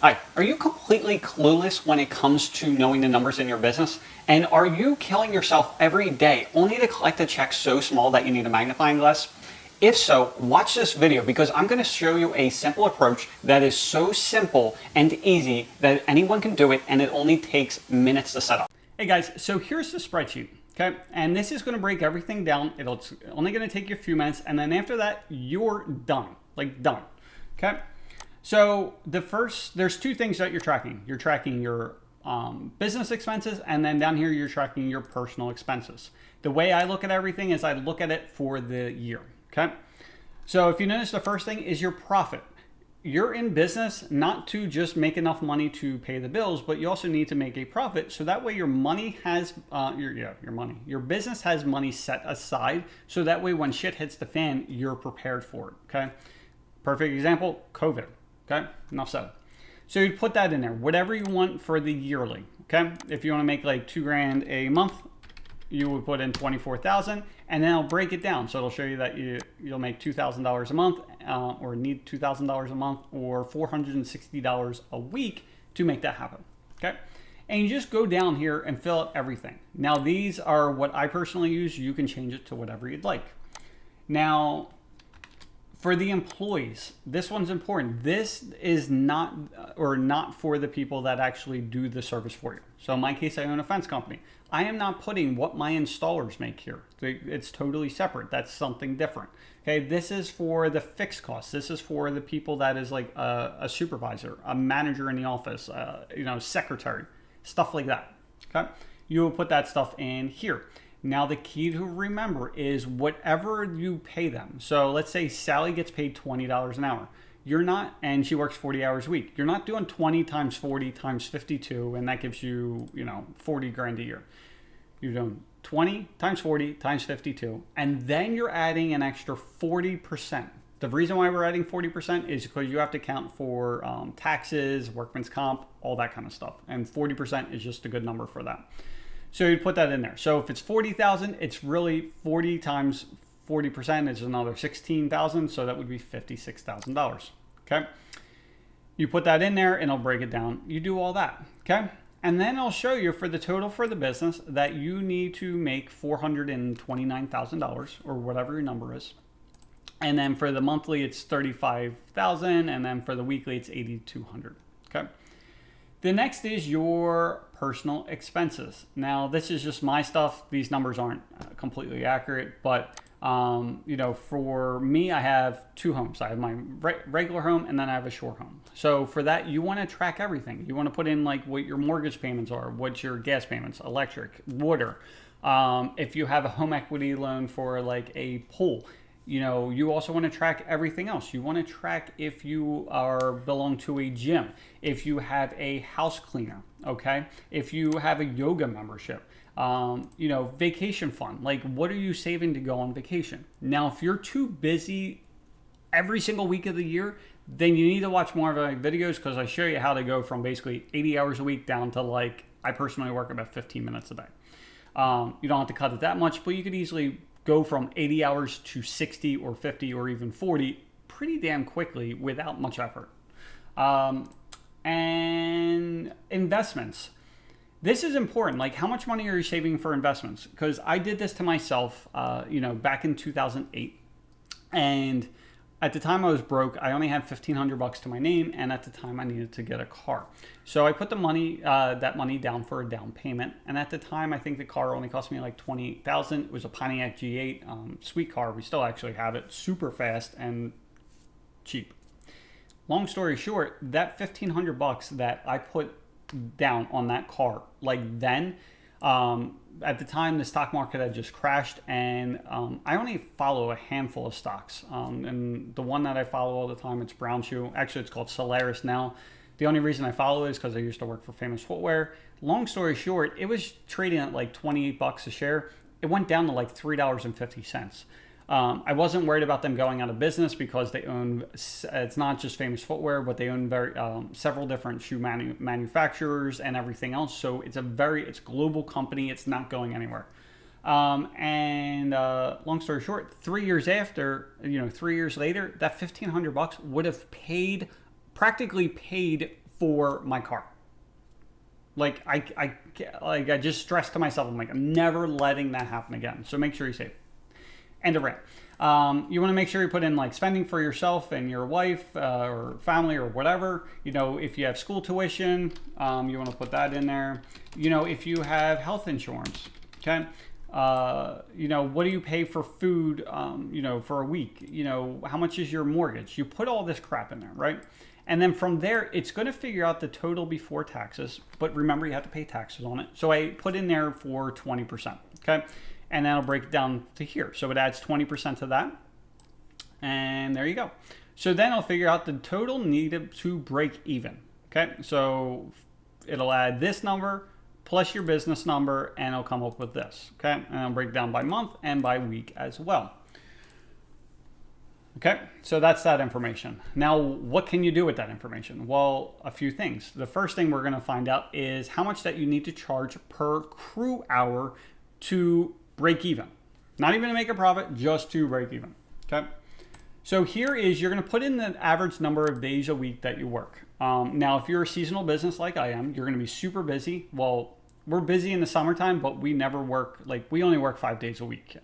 Hi, are you completely clueless when it comes to knowing the numbers in your business? And are you killing yourself every day only to collect a check so small that you need a magnifying glass? If so, watch this video because I'm going to show you a simple approach that is so simple and easy that anyone can do it, and it only takes minutes to set up. Hey guys, so here's the spreadsheet, okay? And this is going to break everything down. It's only going to take you a few minutes, and then after that, you're done, like done, okay? So there's two things that you're tracking. You're tracking your business expenses, and then down here, you're tracking your personal expenses. The way I look at everything is I look at it for the year, okay? So if you notice, the first thing is your profit. You're in business not to just make enough money to pay the bills, but you also need to make a profit. So that way your money has, your business has money set aside. So that way when shit hits the fan, you're prepared for it, okay? Perfect example, COVID. Okay, enough said. So you put that in there, whatever you want for the yearly. Okay, if you want to make like $2,000 a month, you would put in 24,000, and then I'll break it down. So it'll show you that you'll make $2,000 a month, or need $2,000 a month, or $460 a week to make that happen. Okay, and you just go down here and fill out everything. Now these are what I personally use. You can change it to whatever you'd like. Now, for the employees, this one's important. This is not for the people that actually do the service for you. So in my case, I own a fence company. I am not putting what my installers make here. It's totally separate. That's something different. Okay, this is for the fixed costs. This is for the people that is like a supervisor, a manager in the office, secretary, stuff like that. Okay, you will put that stuff in here. Now, the key to remember is whatever you pay them. So let's say Sally gets paid $20 an hour. You're not, and she works 40 hours a week. You're not doing 20 times 40 times 52, and that gives you, 40 grand a year. You're doing 20 times 40 times 52, and then you're adding an extra 40%. The reason why we're adding 40% is because you have to count for taxes, workman's comp, all that kind of stuff. And 40% is just a good number for that. So you put that in there. So if it's 40,000, it's really 40 times 40% is another 16,000. So that would be $56,000. Okay. You put that in there and I'll break it down. You do all that. Okay. And then I'll show you for the total for the business that you need to make $429,000 or whatever your number is. And then for the monthly, it's 35,000. And then for the weekly, it's 8,200. Okay. The next is your personal expenses. Now, this is just my stuff. These numbers aren't completely accurate, but for me, I have two homes. I have my regular home, and then I have a shore home. So for that, you want to track everything. You want to put in like what your mortgage payments are, what your gas payments, electric, water. If you have a home equity loan for like a pool, you also want to track everything else. You want to track if you belong to a gym, if you have a house cleaner, okay? If you have a yoga membership, vacation fund. Like, what are you saving to go on vacation? Now, if you're too busy every single week of the year, then you need to watch more of my videos because I show you how to go from basically 80 hours a week down to like, I personally work about 15 minutes a day. You don't have to cut it that much, but you could easily go from 80 hours to 60 or 50 or even 40 pretty damn quickly without much effort. And investments. This is important. Like, how much money are you saving for investments? Because I did this to myself, back in 2008. And at the time I was broke. I only had $1,500 to my name, and at the time I needed to get a car. So I put that money down for a down payment. And at the time, I think the car only cost me like $28,000. It was a Pontiac G8, sweet car. We still actually have it, super fast and cheap. Long story short, that $1,500 that I put down on that car, like then. At the time, the stock market had just crashed, and I only follow a handful of stocks. And the one that I follow all the time, it's Brown Shoe. Actually, it's called Solaris now. The only reason I follow it is because I used to work for Famous Footwear. Long story short, it was trading at like $28 a share. It went down to like $3.50. I wasn't worried about them going out of business because they own, it's not just Famous Footwear, but they own several different shoe manufacturers and everything else. So it's it's a global company. It's not going anywhere. Long story short, 3 years later, that $1,500 would have practically paid for my car. Like I just stressed to myself, I'm like, I'm never letting that happen again. So make sure you save. End of rant. You want to make sure you put in like spending for yourself and your wife or family or whatever. You know, if you have school tuition, you want to put that in there. You know, if you have health insurance, okay. You know, what do you pay for food, you know, for a week? You know, how much is your mortgage? You put all this crap in there, right? And then from there, it's going to figure out the total before taxes. But remember, you have to pay taxes on it. So I put in there for 20%, okay? And then I'll break it down to here. So it adds 20% to that. And there you go. So then I'll figure out the total needed to break even, okay? So it'll add this number plus your business number, and it'll come up with this, okay? And I'll break it down by month and by week as well. Okay, so that's that information. Now, what can you do with that information? Well, a few things. The first thing we're gonna find out is how much that you need to charge per crew hour to break even. Not even to make a profit, just to break even, okay? So here is, you're gonna put in the average number of days a week that you work. Now, if you're a seasonal business like I am, you're gonna be super busy. Well, we're busy in the summertime, but we never work, like we only work 5 days a week.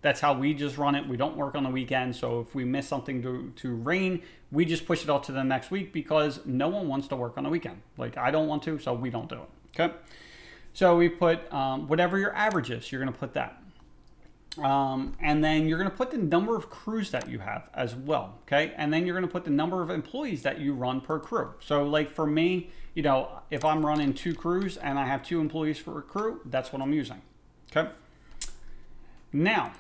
That's how we just run it. We don't work on the weekend. So if we miss something to rain, we just push it all to the next week because no one wants to work on the weekend. Like I don't want to, so we don't do it. Okay. So we put whatever your average is, you're going to put that. And then you're going to put the number of crews that you have as well. Okay. And then you're going to put the number of employees that you run per crew. So like for me, you know, if I'm running 2 crews and I have 2 employees for a crew, that's what I'm using. Okay. Now,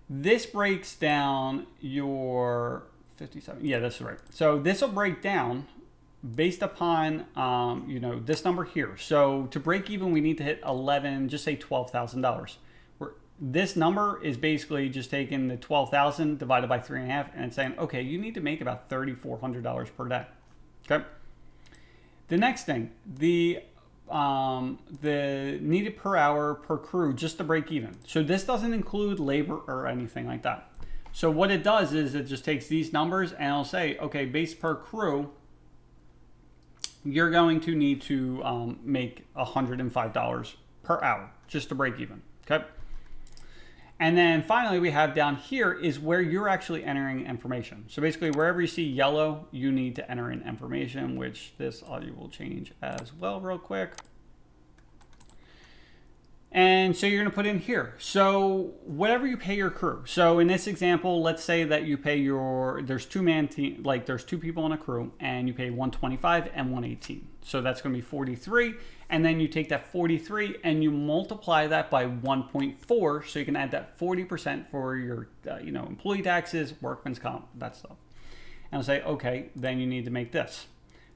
this breaks down your 57. Yeah, that's right. So this will break down based upon, you know, this number here. So to break even, we need to hit 11, just say $12,000. This number is basically just taking the 12,000 divided by 3.5 and saying, okay, you need to make about $3,400 per day. Okay. The next thing, the needed per hour per crew just to break even. So this doesn't include labor or anything like that. So what it does is it just takes these numbers and it'll say, okay, base per crew, you're going to need to make $105 per hour just to break even. Okay. And then finally, we have down here is where you're actually entering information. So basically, wherever you see yellow, you need to enter in information, which this audio will change as well real quick. And so you're going to put in here. So whatever you pay your crew. So in this example, let's say that you pay there's 2-man team, like there's 2 people in a crew and you pay 125 and 118. So that's going to be 43. And then you take that 43 and you multiply that by 1.4. So you can add that 40% for your, you know, employee taxes, workman's comp, that stuff. And I'll say, okay, then you need to make this.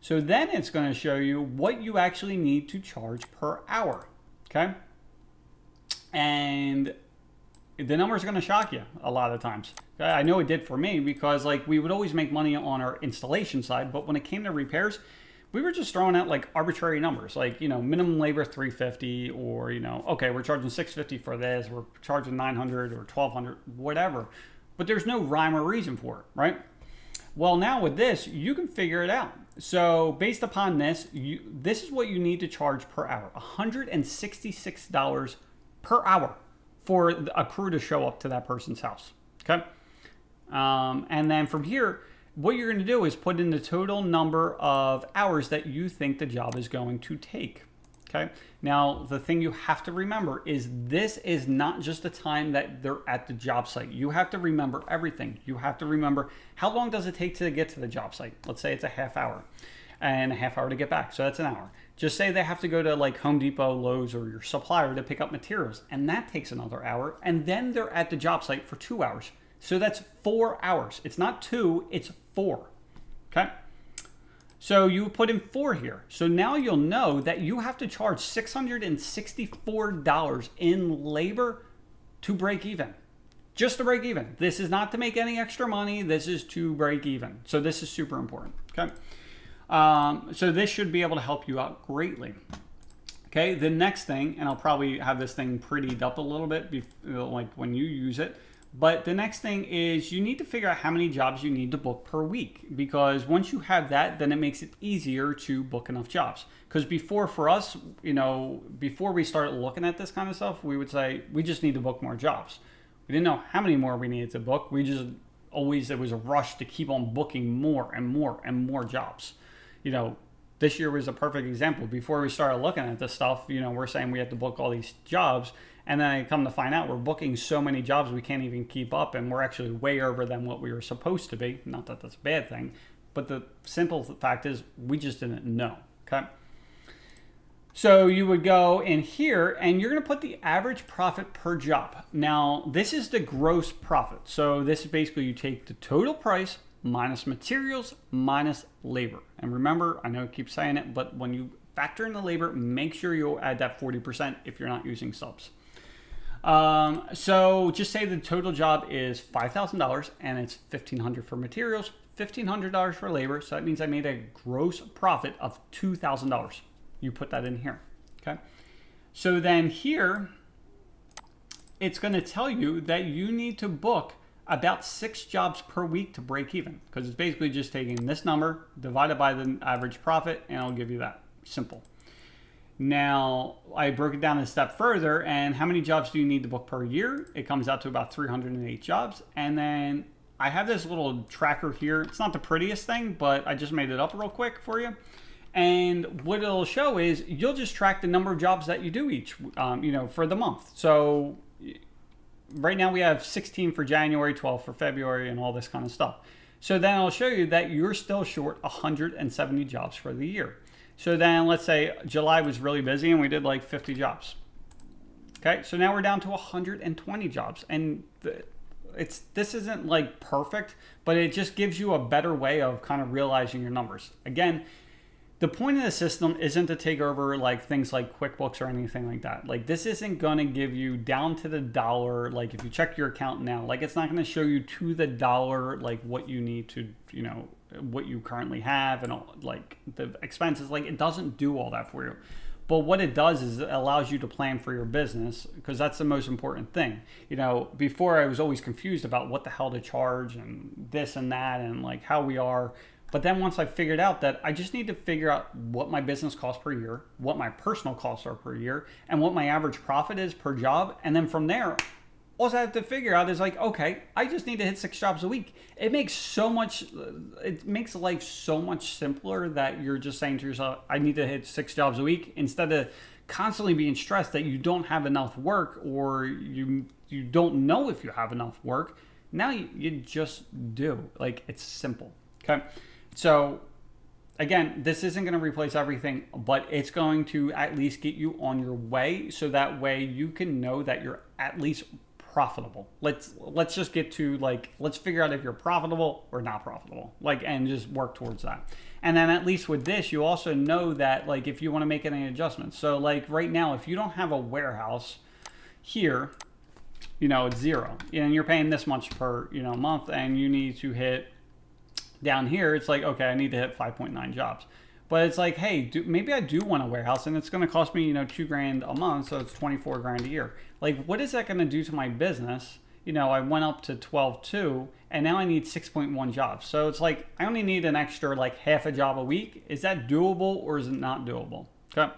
So then it's going to show you what you actually need to charge per hour. Okay. And the numbers are going to shock you a lot of times. I know it did for me because like we would always make money on our installation side, but when it came to repairs, we were just throwing out like arbitrary numbers, like, you know, minimum labor $350, or, you know, okay, we're charging $650 for this, we're charging $900 or $1,200, whatever. But there's no rhyme or reason for it, right? Well, now with this, you can figure it out. So based upon this, this is what you need to charge per hour, $166 per hour for a crew to show up to that person's house. Okay. And then from here, what you're going to do is put in the total number of hours that you think the job is going to take. Okay. Now, the thing you have to remember is this is not just the time that they're at the job site. You have to remember everything. You have to remember how long does it take to get to the job site? Let's say it's a half hour and a half hour to get back. So that's an hour. Just say they have to go to like Home Depot, Lowe's, or your supplier to pick up materials, and that takes another hour. And then they're at the job site for 2 hours. So that's 4 hours. It's not 2, it's 4. Okay. So you put in 4 here. So now you'll know that you have to charge $664 in labor to break even. Just to break even. This is not to make any extra money. This is to break even. So this is super important. Okay. So this should be able to help you out greatly. Okay, the next thing, and I'll probably have this thing prettied up a little bit, like when you use it, But the next thing is you need to figure out how many jobs you need to book per week, because once you have that, then it makes it easier to book enough jobs. Because before, for us, before we started looking at this kind of stuff, we would say we just need to book more jobs. We didn't know how many more we needed to book. We just always, there was a rush to keep on booking more and more and more jobs. This year was a perfect example. Before we started looking at this stuff, we're saying we have to book all these jobs. And then I come to find out we're booking so many jobs we can't even keep up. And we're actually way over than what we were supposed to be. Not that that's a bad thing. But the simple fact is we just didn't know. Okay. So you would go in here and you're going to put the average profit per job. Now, this is the gross profit. So this is basically you take the total price minus materials, minus labor. And remember, I know I keep saying it, but when you factor in the labor, make sure you add that 40% if you're not using subs. So just say the total job is $5,000 and it's $1,500 for materials, $1,500 for labor. So that means I made a gross profit of $2,000. You put that in here. Okay. So then here, it's going to tell you that you need to book about 6 jobs per week to break even, because it's basically just taking this number divided by the average profit and it'll give you that. Simple. Now, I broke it down a step further, and how many jobs do you need to book per year? It comes out to about 308 jobs. And then I have this little tracker here. It's not the prettiest thing, but I just made it up real quick for you. And what it'll show is you'll just track the number of jobs that you do each, for the month. So right now we have 16 for January, 12 for February, and all this kind of stuff. So then I'll show you that you're still short 170 jobs for the year. So then let's say July was really busy and we did like 50 jobs. Okay, so now we're down to 120 jobs. And this isn't like perfect, but it just gives you a better way of kind of realizing your numbers. Again, the point of the system isn't to take over like things like QuickBooks or anything like that. Like this isn't going to give you down to the dollar. Like if you check your account now, like it's not going to show you to the dollar like what you need to, what you currently have and all, like the expenses. Like it doesn't do all that for you. But what it does is it allows you to plan for your business, because that's the most important thing. Before I was always confused about what the hell to charge and this and that and like how we are. But then once I figured out that I just need to figure out what my business costs per year, what my personal costs are per year, and what my average profit is per job. And then from there, all I have to figure out is like, okay, I just need to hit 6 jobs a week. It makes life so much simpler that you're just saying to yourself, I need to hit 6 jobs a week, instead of constantly being stressed that you don't have enough work, or you don't know if you have enough work. Now you just do. Like it's simple. Okay. So again, this isn't going to replace everything, but it's going to at least get you on your way, so that way you can know that you're at least profitable. Let's just get to let's figure out if you're profitable or not profitable, and just work towards that. And then at least with this, you also know that if you want to make any adjustments. So right now, if you don't have a warehouse here, it's 0, and you're paying this much per month, and you need to hit down here, it's like, okay, I need to hit 5.9 jobs. But it's like, hey, maybe I do want a warehouse, and it's going to cost me, $2,000 a month, so it's $24,000 a year. What is that going to do to my business? I went up to 12.2, and now I need 6.1 jobs. So it's like, I only need an extra half a job a week. Is that doable, or is it not doable? Okay.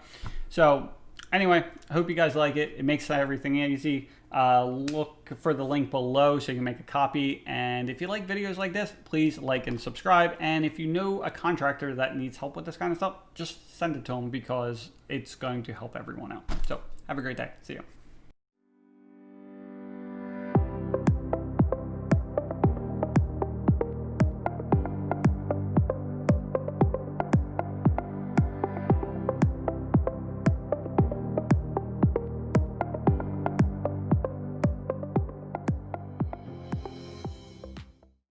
So anyway, I hope you guys like it. It makes everything easy. Look for the link below so you can make a copy. And if you like videos like this, please like and subscribe. And if you know a contractor that needs help with this kind of stuff, just send it to them, because it's going to help everyone out. So have a great day. See you.